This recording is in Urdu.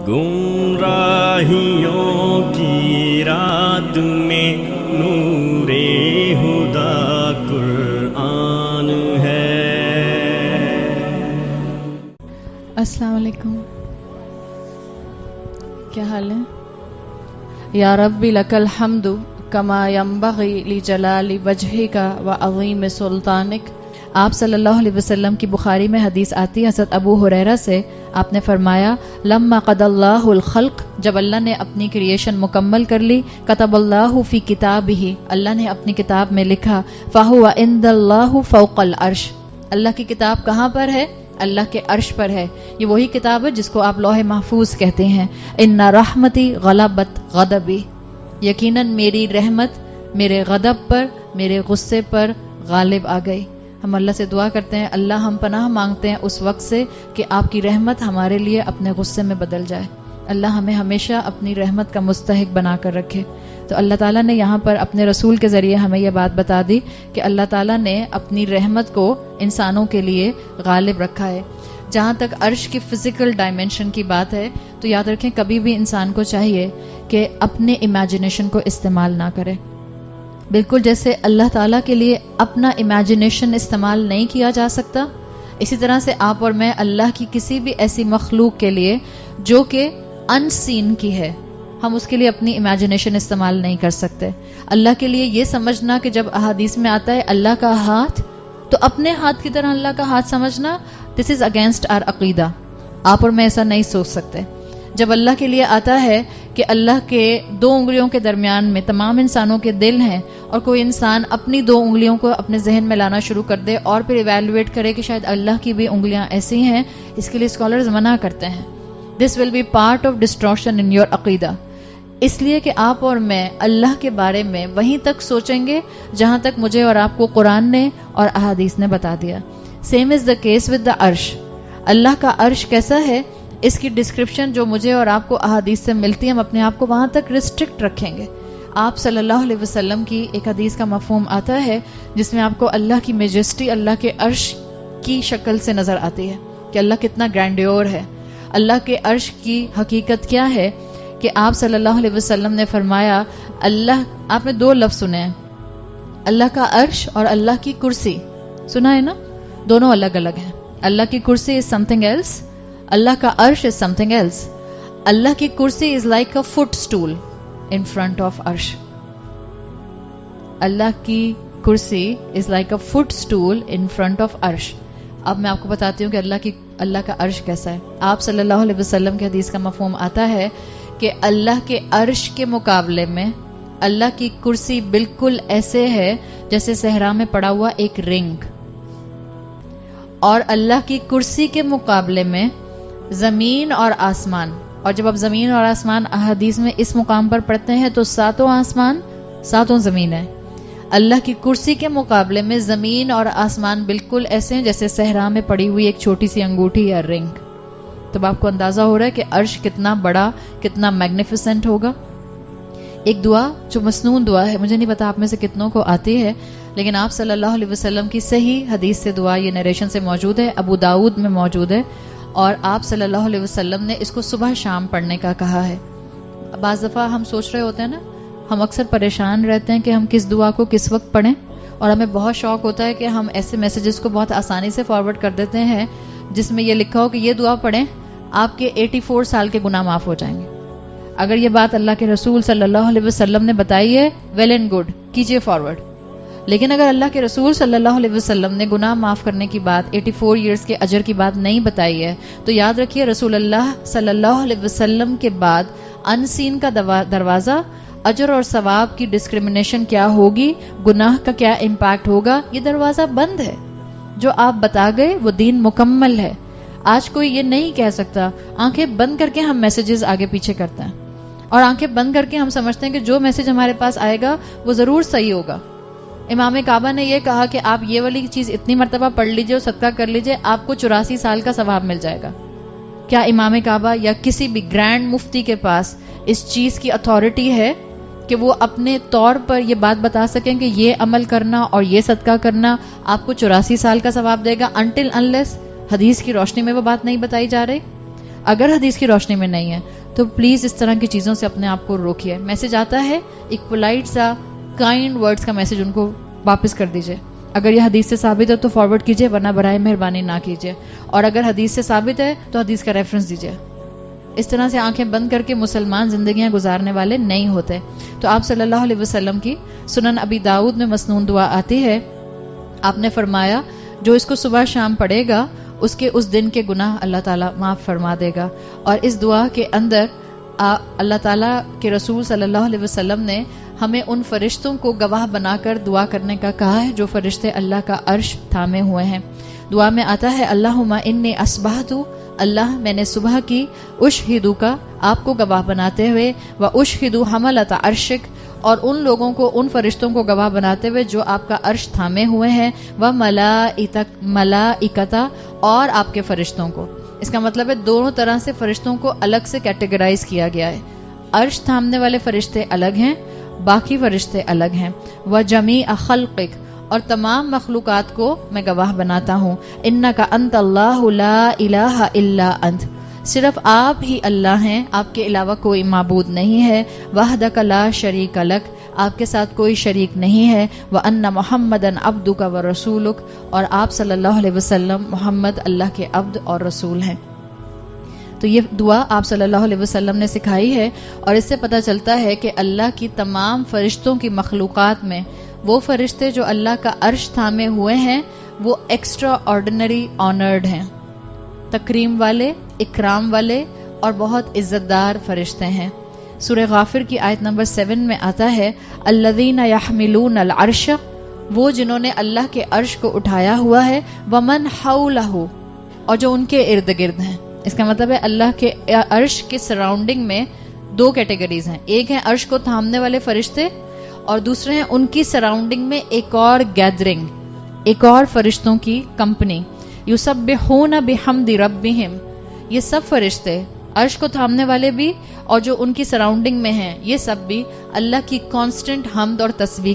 گمراہیوں کی رات میں نور ہدا قرآن ہے۔ السلام علیکم، کیا حال ہے؟ یا ربی لک الحمد کما ینبغی لجلال وجہک وعظیم سلطانک۔ آپ صلی اللہ علیہ وسلم کی بخاری میں حدیث آتی ہے حضرت ابو ہریرہ سے، آپ نے فرمایا لما قضى اللہ الخلق، جب اللہ نے اپنی کریشن مکمل کر لی، کتب اللہ فی کتابہ، اللہ نے اپنی کتاب میں لکھا، فہو عند اللہ فوق العرش، اللہ کی کتاب کہاں پر ہے؟ اللہ کے عرش پر ہے۔ یہ وہی کتاب ہے جس کو آپ لوح محفوظ کہتے ہیں۔ ان رحمتی غلبت غضبی، یقیناً میری رحمت میرے غضب پر، میرے غصے پر غالب آ گئی۔ ہم اللہ سے دعا کرتے ہیں، اللہ ہم پناہ مانگتے ہیں اس وقت سے کہ آپ کی رحمت ہمارے لیے اپنے غصے میں بدل جائے۔ اللہ ہمیں ہمیشہ اپنی رحمت کا مستحق بنا کر رکھے۔ تو اللہ تعالیٰ نے یہاں پر اپنے رسول کے ذریعے ہمیں یہ بات بتا دی کہ اللہ تعالیٰ نے اپنی رحمت کو انسانوں کے لیے غالب رکھا ہے۔ جہاں تک عرش کی فزیکل ڈائمینشن کی بات ہے تو یاد رکھیں کبھی بھی انسان کو چاہیے کہ اپنے امیجنیشن کو استعمال نہ کرے، بالکل جیسے اللہ تعالیٰ کے لیے اپنا امیجنیشن استعمال نہیں کیا جا سکتا، اسی طرح سے آپ اور میں اللہ کی کسی بھی ایسی مخلوق کے لیے جو کہ ان سین کی ہے، ہم اس کے لیے اپنی امیجنیشن استعمال نہیں کر سکتے۔ اللہ کے لیے یہ سمجھنا کہ جب احادیث میں آتا ہے اللہ کا ہاتھ، تو اپنے ہاتھ کی طرح اللہ کا ہاتھ سمجھنا، دس از اگینسٹ آر عقیدہ۔ آپ اور میں ایسا نہیں سوچ سکتے۔ جب اللہ کے لیے آتا ہے کہ اللہ کے 2 انگلیوں کے درمیان میں تمام انسانوں کے دل ہیں، اور کوئی انسان اپنی 2 انگلیوں کو اپنے ذہن میں لانا شروع کر دے اور پھر ایویلویٹ کرے کہ شاید اللہ کی بھی انگلیاں ایسی ہیں، اس کے لیے اسکالرز منع کرتے ہیں this will be part of distortion in your عقیدہ۔ اس لیے کہ آپ اور میں اللہ کے بارے میں وہیں تک سوچیں گے جہاں تک مجھے اور آپ کو قرآن نے اور احادیث نے بتا دیا۔ Same is the case with the عرش۔ اللہ کا عرش کیسا ہے، اس کی ڈسکرپشن جو مجھے اور آپ کو احادیث سے ملتی ہے، ہم اپنے آپ کو وہاں تک ریسٹرکٹ رکھیں گے۔ آپ صلی اللہ علیہ وسلم کی ایک حدیث کا مفہوم آتا ہے جس میں آپ کو اللہ کی میجسٹی، اللہ کے عرش کی شکل سے نظر آتی ہے کہ اللہ کتنا گرینڈیور ہے۔ اللہ کے عرش کی حقیقت کیا ہے کہ آپ صلی اللہ علیہ وسلم نے فرمایا، اللہ، آپ نے 2 لفظ سنے ہیں، اللہ کا عرش اور اللہ کی کرسی، سنا ہے نا؟ دونوں الگ الگ ہیں۔ اللہ کی کرسی از سم تھنگ ایلس، اللہ کا عرش از سم تھنگ ایلس۔ اللہ کی کرسی is like a foot stool in front of عرش۔ اللہ کی کرسی is like a footstool in front of عرش۔ اب میں آپ کو بتاتی ہوں کہ اللہ کا عرش کیسا ہے۔ آپ صلی اللہ علیہ وسلم کی حدیث کا مفہوم آتا ہے کہ اللہ کے عرش کے مقابلے میں اللہ کی کرسی بالکل ایسے ہے جیسے صحرا میں پڑا ہوا ایک رنگ، اور اللہ کی کرسی کے مقابلے میں زمین اور آسمان، اور جب آپ زمین اور آسمان احادیث میں اس مقام پر پڑھتے ہیں تو 7 آسمان 7 زمین ہے۔ اللہ کی کرسی کے مقابلے میں زمین اور آسمان بالکل ایسے ہیں جیسے صحرا میں پڑی ہوئی ایک چھوٹی سی انگوٹھی یا رنگ۔ تب آپ کو اندازہ ہو رہا ہے کہ عرش کتنا بڑا، کتنا میگنیفیسنٹ ہوگا۔ ایک دعا جو مسنون دعا ہے، مجھے نہیں پتا آپ میں سے کتنوں کو آتی ہے، لیکن آپ صلی اللہ علیہ وسلم کی صحیح حدیث سے دعا، یہ نریشن سے موجود ہے، ابو داؤد میں موجود ہے، اور آپ صلی اللہ علیہ وسلم نے اس کو صبح شام پڑھنے کا کہا ہے۔ بعض دفعہ ہم سوچ رہے ہوتے ہیں نا، ہم اکثر پریشان رہتے ہیں کہ ہم کس دعا کو کس وقت پڑھیں، اور ہمیں بہت شوق ہوتا ہے کہ ہم ایسے میسیجز کو بہت آسانی سے فارورڈ کر دیتے ہیں جس میں یہ لکھا ہو کہ یہ دعا پڑھیں، آپ کے 84 سال کے گناہ معاف ہو جائیں گے۔ اگر یہ بات اللہ کے رسول صلی اللہ علیہ وسلم نے بتائی ہے، ویل اینڈ گڈ، کیجئے فارورڈ۔ لیکن اگر اللہ کے رسول صلی اللہ علیہ وسلم نے گناہ معاف کرنے کی بات، 84 ایئرز کے اجر کی بات نہیں بتائی ہے، تو یاد رکھیے رسول اللہ صلی اللہ علیہ وسلم کے بعد ان سین کا دروازہ، اجر اور ثواب کی ڈسکریمنیشن کیا ہوگی، گناہ کا کیا امپیکٹ ہوگا، یہ دروازہ بند ہے۔ جو آپ بتا گئے وہ دین مکمل ہے۔ آج کوئی یہ نہیں کہہ سکتا، آنکھیں بند کر کے ہم میسیجز آگے پیچھے کرتے ہیں، اور آنکھیں بند کر کے ہم سمجھتے ہیں کہ جو میسیج ہمارے پاس آئے گا وہ ضرور صحیح ہوگا۔ امام کعبہ نے یہ کہا کہ آپ یہ والی چیز اتنی مرتبہ پڑھ لیجئے اور صدقہ کر لیجئے، آپ کو 84 سال کا ثواب مل جائے گا۔ کیا امام کعبہ یا کسی بھی گرینڈ مفتی کے پاس اس چیز کی اتھارٹی ہے کہ وہ اپنے طور پر یہ بات بتا سکیں کہ یہ عمل کرنا اور یہ صدقہ کرنا آپ کو 84 سال کا ثواب دے گا، انٹل انلیس حدیث کی روشنی میں وہ بات نہیں بتائی جا رہی؟ اگر حدیث کی روشنی میں نہیں ہے تو پلیز اس طرح کی چیزوں سے اپنے آپ کو روکیے. میسج آتا ہے ایک پولائٹ سا کائنڈ ورڈز کا میسج ان کو واپس کر دیجئے. اگر یہ حدیث سے ثابت ہے تو فارورڈ کیجئے، ورنہ برائے مہربانی نہ کیجئے. اور اگر حدیث سے ثابت ہے تو حدیث کا ریفرنس دیجئے. اس طرح سے آنکھیں بند کر کے مسلمان زندگیاں گزارنے والے نہیں ہوتے. تو آپ صلی اللہ علیہ وسلم کی سنن ابی داؤد میں مسنون دعا آتی ہے. آپ نے فرمایا جو اس کو صبح شام پڑھے گا اس کے اس دن کے گناہ اللہ تعالیٰ معاف فرما دے گا. اور اس دعا کے اندر اللہ تعالیٰ کے رسول صلی اللہ علیہ وسلم نے ہمیں ان فرشتوں کو گواہ بنا کر دعا کرنے کا کہا ہے جو فرشتے اللہ کا عرش تھامے ہوئے ہیں. دعا میں آتا ہے اللہم انی اصبحت، اللہ میں نے صبح کی، اشہدو کا آپ کو گواہ بناتے ہوئے، و اشہدو حملۃ عرشک اور ان لوگوں کو، ان فرشتوں کو گواہ بناتے ہوئے جو آپ کا عرش تھامے ہوئے ہیں، و ملائکتا اور آپ کے فرشتوں کو. اس کا مطلب ہے دونوں طرح سے فرشتوں کو الگ سے کیٹیگرائز کیا گیا ہے. عرش تھامنے والے فرشتے الگ ہیں، باقی فرشتے الگ ہیں. وجمیع خلقک اور تمام مخلوقات کو میں گواہ بناتا ہوں. انک انت اللہ لا الہ الا انت، صرف آپ ہی اللہ ہیں، آپ کے علاوہ کوئی معبود نہیں ہے. وحدک لا شریک لک، آپ کے ساتھ کوئی شریک نہیں ہے. وان محمدا عبدک ورسولک اور آپ صلی اللہ علیہ وسلم محمد اللہ کے عبد اور رسول ہیں. تو یہ دعا آپ صلی اللہ علیہ وسلم نے سکھائی ہے، اور اس سے پتہ چلتا ہے کہ اللہ کی تمام فرشتوں کی مخلوقات میں وہ فرشتے جو اللہ کا عرش تھامے ہوئے ہیں وہ ایکسٹرا آرڈنری آنرڈ ہیں، تکریم والے، اکرام والے اور بہت عزت دار فرشتے ہیں. سورہ غافر کی آیت نمبر 7 میں آتا ہے الذین یحملون العرش، وہ جنہوں نے اللہ کے عرش کو اٹھایا ہوا ہے، ومن حولہ اور جو ان کے ارد گرد ہیں. اس کا مطلب ہے اللہ کے عرش کے سراؤنڈنگ میں دو کیٹیگریز ہیں، ایک ہے عرش کو تھامنے والے فرشتے اور دوسرے ہیں ان کی سراؤنڈنگ میں ایک اور گیدرنگ، ایک اور فرشتوں کی کمپنی. یسبحون بحمد ربہم، یہ سب فرشتے عرش کو تھامنے والے بھی اور جو ان کی سراؤنڈنگ میں ہیں یہ سب بھی اللہ کی کانسٹنٹ حمد اور تسبیح